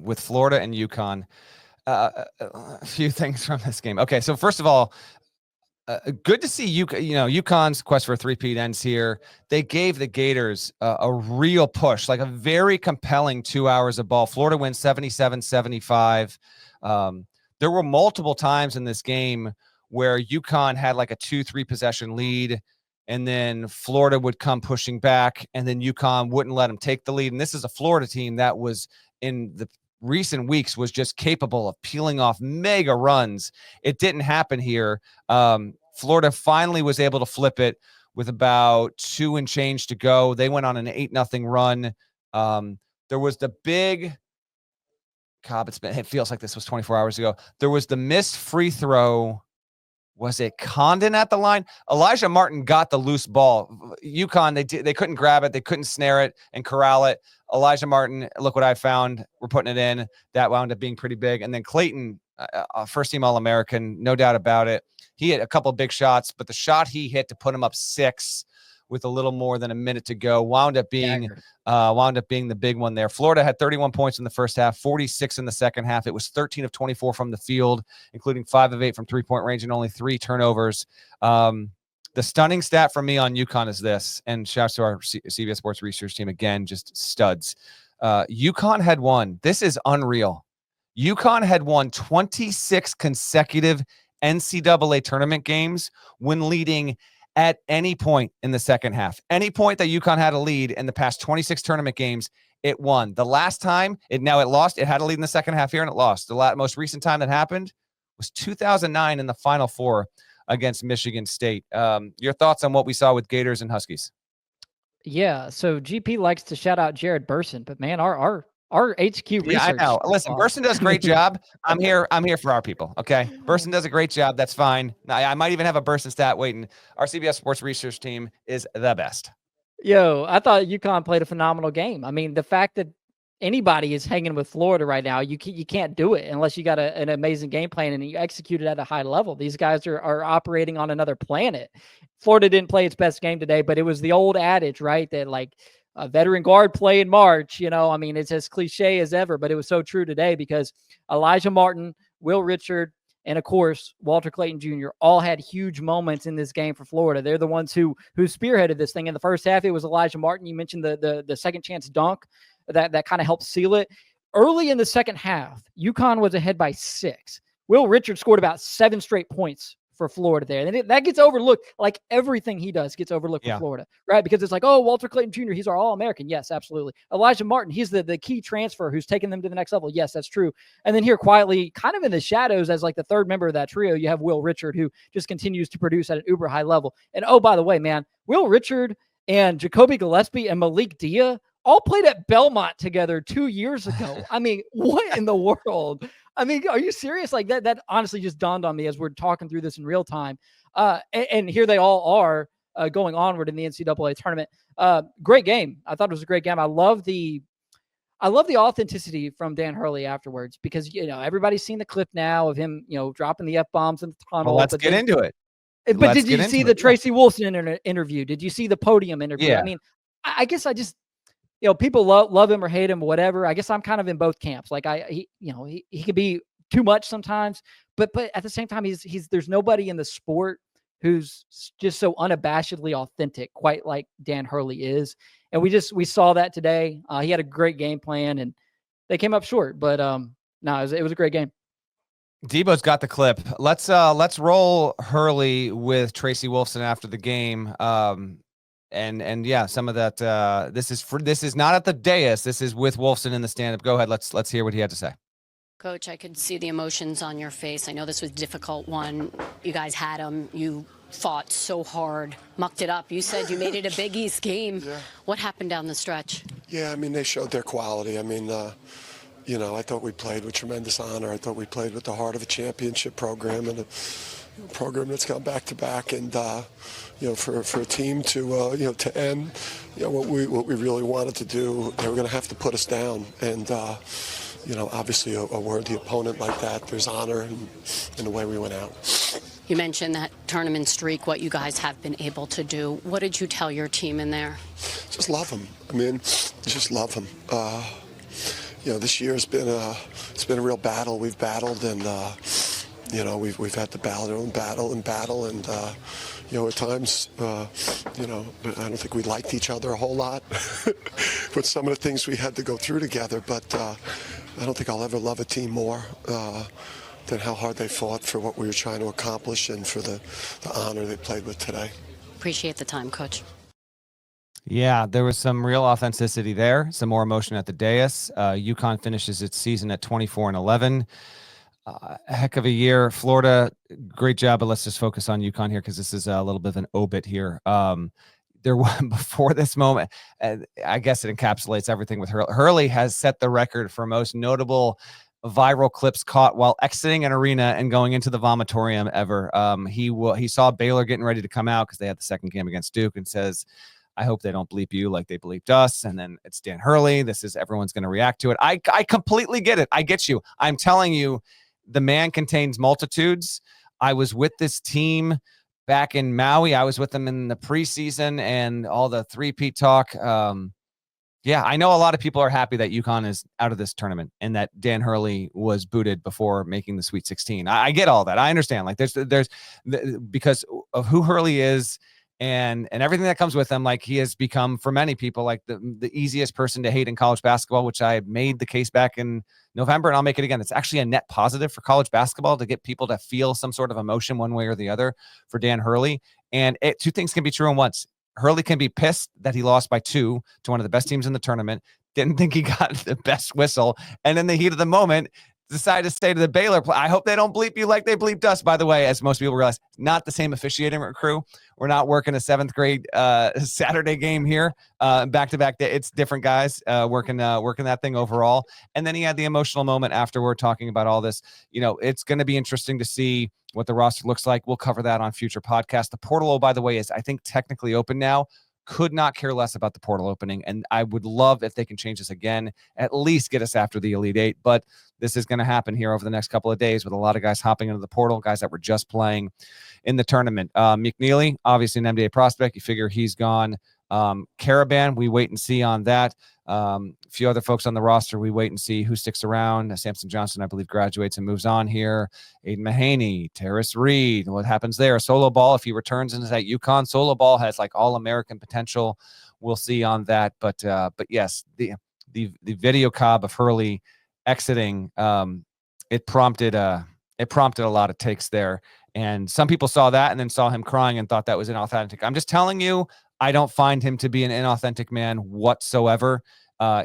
with Florida and UConn. A few things from this game. Okay, so first of all, good to see UConn's quest for a three-peat ends here. They gave the Gators a real push, like a very compelling 2 hours of ball. Florida wins 77-75. There were multiple times in this game where UConn had like a 2-3 possession lead, and then Florida would come pushing back, and then UConn wouldn't let them take the lead. And this is a Florida team that was in the recent weeks was just capable of peeling off mega runs. It didn't happen here. Florida finally was able to flip it with about 2 and change to go. They went on an 8-0 run. There was the big Cobb. It feels like this was 24 hours ago. There was the missed free throw. Was it Condon at the line? Elijah Martin got the loose ball. UConn, they couldn't grab it. They couldn't snare it and corral it. Elijah Martin, look what I found. We're putting it in. That wound up being pretty big. And then Clayton, first-team All-American, no doubt about it. He hit a couple of big shots, but the shot he hit to put him up 6 with a little more than a minute to go wound up being the big one there. Florida had 31 points in the first half, 46 in the second half. It was 13 of 24 from the field, including 5 of 8 from three-point range and only 3 turnovers. The stunning stat for me on UConn is this, and shouts to our CBS Sports research team again, just studs. UConn had won. This is unreal. UConn had won 26 consecutive NCAA tournament games when leading at any point in the second half. Any point that UConn had a lead in the past 26 tournament games, it won. The last time it lost, it had a lead in the second half here and it lost. The most recent time that happened was 2009 in the Final Four against Michigan State. Your thoughts on what we saw with Gators and Huskies? Yeah, so GP likes to shout out Jared Burson, but man, our HQ research. Yeah, I know. Listen, Burson does a great job. I'm here for our people. Okay, Burson does a great job. That's fine. I might even have a Burson stat waiting. Our CBS Sports research team is the best. Yo, I thought UConn played a phenomenal game. I mean, the fact that anybody is hanging with Florida right now, you can't do it unless you got an amazing game plan and you execute it at a high level. These guys are operating on another planet. Florida didn't play its best game today, but it was the old adage, right? That like a veteran guard play in March, I mean, it's as cliche as ever, but it was so true today because Elijah Martin, Will Richard, and of course, Walter Clayton Jr. all had huge moments in this game for Florida. They're the ones who spearheaded this thing. In the first half, it was Elijah Martin. You mentioned the second chance dunk that kind of helped seal it. Early in the second half, UConn was ahead by 6. Will Richard scored about 7 straight points for Florida there. And that gets overlooked. Like everything he does gets overlooked for Florida, right? Because it's like, oh, Walter Clayton Jr., he's our All-American. Yes, absolutely. Elijah Martin, he's the key transfer who's taken them to the next level. Yes, that's true. And then here quietly, kind of in the shadows as like the third member of that trio, you have Will Richard, who just continues to produce at an uber high level. And oh, by the way, man, Will Richard and Jacoby Gillespie and Malik Dia all played at Belmont together 2 years ago. I mean, what in the world? I mean, are you serious? Like that honestly just dawned on me as we're talking through this in real time. And here they all are going onward in the NCAA tournament. Great game. I thought it was a great game. I love the authenticity from Dan Hurley afterwards because, everybody's seen the clip now of him, dropping the F-bombs in the tunnel. Well, let's get into it. But did you see the Tracy Wolfson interview? Did you see the podium interview? Yeah. I mean, I guess I just, people love him or hate him or whatever. I guess I'm kind of in both camps. Like he could be too much sometimes, but at the same time, there's nobody in the sport who's just so unabashedly authentic, quite like Dan Hurley is. And we saw that today. He had a great game plan and they came up short, but no, it was a great game. Debo's got the clip. Let's roll Hurley with Tracy Wolfson after the game. And yeah, some of that. This is not at the dais. This is with Wolfson in the stand-up. Go ahead. Let's hear what he had to say. Coach, I could see the emotions on your face. I know this was a difficult one. You guys had them. You fought so hard, mucked it up. You said you made it a Big East game. Yeah. What happened down the stretch? Yeah, I mean, they showed their quality. I mean, I thought we played with tremendous honor. I thought we played with the heart of a championship program and a program that's gone back to back. And for a team to to end what we really wanted to do, they were going to have to put us down. And obviously a worthy opponent like that, there's honor in the way we went out. You mentioned that tournament streak, what you guys have been able to do. What did you tell your team in there? Just love them. I mean, just love them. this year has been it's been a real battle. We've battled, and we've had to battle our own battle, and at times, I don't think we liked each other a whole lot with some of the things we had to go through together. But I don't think I'll ever love a team more than how hard they fought for what we were trying to accomplish and for the honor they played with today. Appreciate the time, Coach. Yeah, there was some real authenticity there, some more emotion at the dais. UConn finishes its season at 24-11. A heck of a year. Florida, great job, but let's just focus on UConn here because this is a little bit of an obit here. There was before this moment, I guess it encapsulates everything with Hurley. Hurley has set the record for most notable viral clips caught while exiting an arena and going into the vomitorium ever. He saw Baylor getting ready to come out because they had the second game against Duke and says, I hope they don't bleep you like they bleeped us. And then it's Dan Hurley. Everyone's going to react to it. I completely get it. I get you. I'm telling you, the man contains multitudes. I was with this team back in Maui. I was with them in the preseason and all the three-peat talk. Yeah, I know a lot of people are happy that UConn is out of this tournament and that Dan Hurley was booted before making the Sweet 16. I get all that. I understand. Like there's because of who Hurley is and everything that comes with him. Like he has become for many people like the easiest person to hate in college basketball, which I made the case back in November, and I'll make it again. It's actually a net positive for college basketball to get people to feel some sort of emotion one way or the other for Dan Hurley. And two things can be true in once. Hurley can be pissed that he lost by 2 to one of the best teams in the tournament, didn't think he got the best whistle, and in the heat of the moment, decided to say to the Baylor play, I hope they don't bleep you like they bleeped us. By the way, as most people realize, not the same officiating crew. We're not working a 7th grade Saturday game here, back-to-back day. It's different guys working that thing overall. And then he had the emotional moment afterward talking about all this. It's going to be interesting to see what the roster looks like. We'll cover that on future podcasts. The portal, by the way, is I think technically open now. Could not care less about the portal opening. And I would love if they can change this again, at least get us after the Elite Eight. But this is going to happen here over the next couple of days with a lot of guys hopping into the portal, guys that were just playing in the tournament. McNeely, obviously an NBA prospect. You figure he's gone. Caravan, we wait and see on that. A few other folks on the roster, we wait and see who sticks around. Samson Johnson, I believe, graduates and moves on here. Aiden Mahaney, Terrace Reed, what happens there? Solo Ball, if he returns into that UConn, Solo Ball has like all-American potential. We'll see on that. But yes, the video Cobb of Hurley exiting, it prompted a lot of takes there. And some people saw that and then saw him crying and thought that was inauthentic. I'm just telling you, I don't find him to be an inauthentic man whatsoever.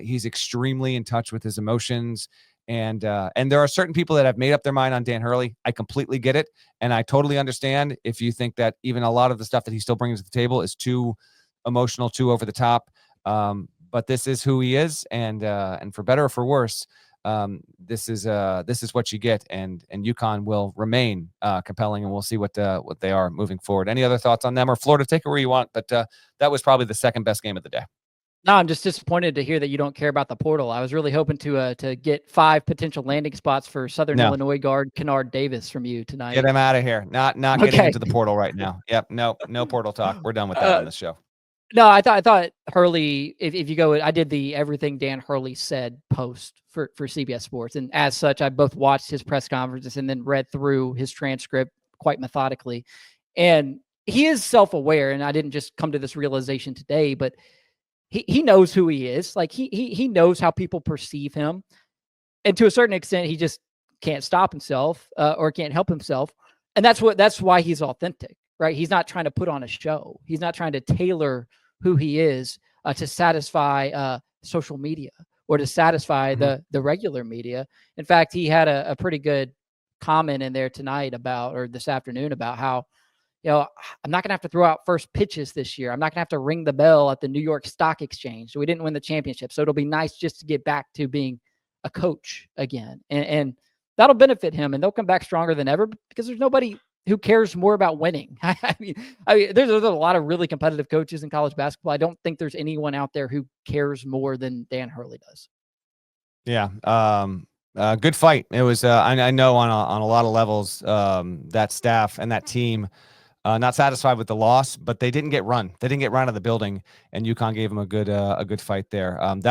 He's extremely in touch with his emotions. And there are certain people that have made up their mind on Dan Hurley. I completely get it. And I totally understand if you think that even a lot of the stuff that he still brings to the table is too emotional, too over the top. But this is who he is. And for better or for worse, this is what you get, and UConn will remain compelling, and we'll see what they are moving forward. Any other thoughts on them, or Florida? Take it where you want, but that was probably the second best game of the day. No, I'm just disappointed to hear that you don't care about the portal. I was really hoping to get 5 potential landing spots for Southern Illinois guard Kennard Davis from you tonight. Get him out of here. Not getting into the portal right now. Yep, no portal talk. We're done with that on this show. No, I thought Hurley, if you go, I did the Everything Dan Hurley Said post for CBS Sports. And as such, I both watched his press conferences and then read through his transcript quite methodically. And he is self-aware, and I didn't just come to this realization today, but he knows who he is. Like he knows how people perceive him. And to a certain extent, he just can't stop himself or can't help himself. And that's why he's authentic, right? He's not trying to put on a show. He's not trying to tailor who he is to satisfy social media or to satisfy the regular media. In fact, he had a pretty good comment in there tonight or this afternoon about how, I'm not going to have to throw out first pitches this year. I'm not going to have to ring the bell at the New York Stock Exchange. We didn't win the championship. So it'll be nice just to get back to being a coach again. And that'll benefit him, and they'll come back stronger than ever because there's nobody who cares more about winning. I mean, there's a lot of really competitive coaches in college basketball. I don't think there's anyone out there who cares more than Dan Hurley does. Yeah. Good fight. It was, I know on a lot of levels, that staff and that team, not satisfied with the loss, but they didn't get run. They didn't get run out of the building, and UConn gave them a good fight there.